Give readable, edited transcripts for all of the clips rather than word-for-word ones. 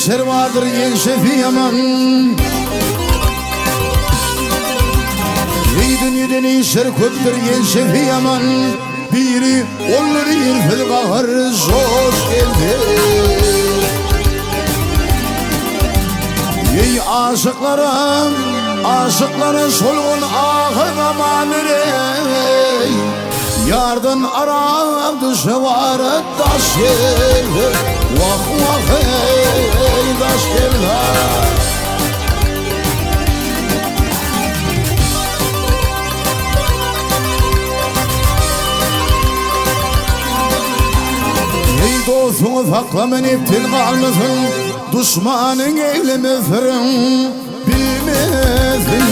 işler vardır gençefi yaman. Dünyada işler köptür gençefi yaman. Biri olur irfil kahır hoş geldi. Ey aşıklarım, aşıkların solgun ahı amanır ey. Yardan aram dışı var taş gel. Vah vah ey taş gel. Ey dostunu saklaman iptil kalmasın. Düşmanın eyleme fırın bilmezsin.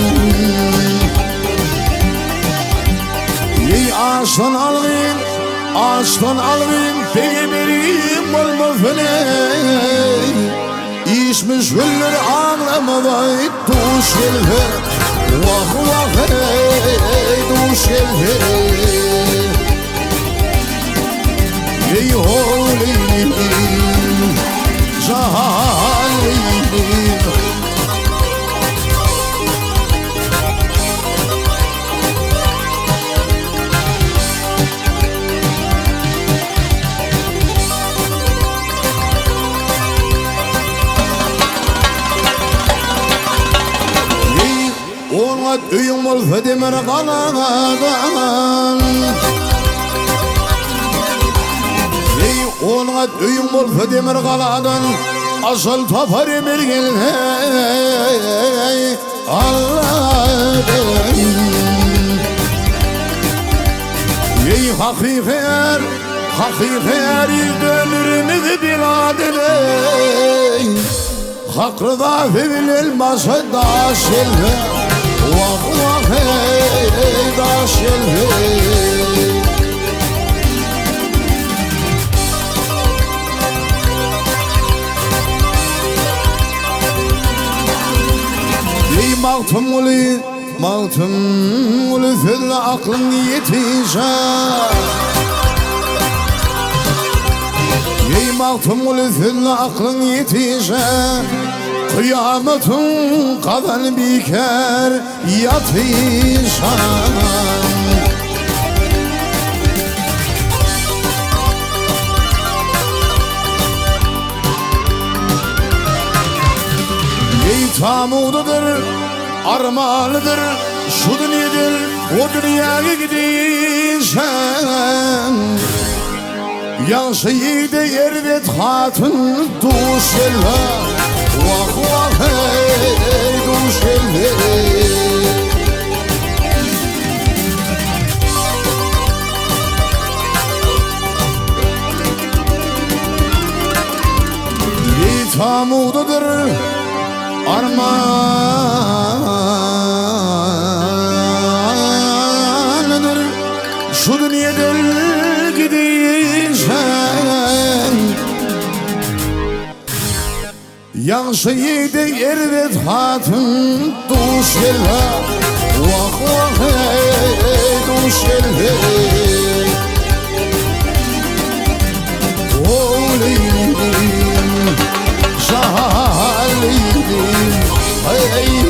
Ey ağaçtan algın, ağaçtan algın, peygamberim olmasın ey. İşmiş güller ağlamaday duş geldi. Vah vah ey duş geldi. Ey holim, zalim. Ona öyüm olsa demir kaladan. Ona öyüm olsa demir kaladan. Asıl tapar emir geldi Allah'ım. Ey hakifer, hakifer dönürümüz biladine. Hakrıda fevlil masada şelve. Vah vah ey da şelve. Ey mağtum uli, mağtum uli fil aklın yetişer. Ey mağtum uli fil aklın yetişer. Kıyametin kadar biker yatışan. Ey tamududur, armağanıdır, şu dünyadır, o dünyaya gidişen. Yansıydı yerdet hatun duşella. Vah vah ey duşella. Ey tamududur, armağanıdır, şu dünyadan gidişen. Yansıydı yerdet hatun duşella. Vah vah ey duşella. Olayım zalim, hey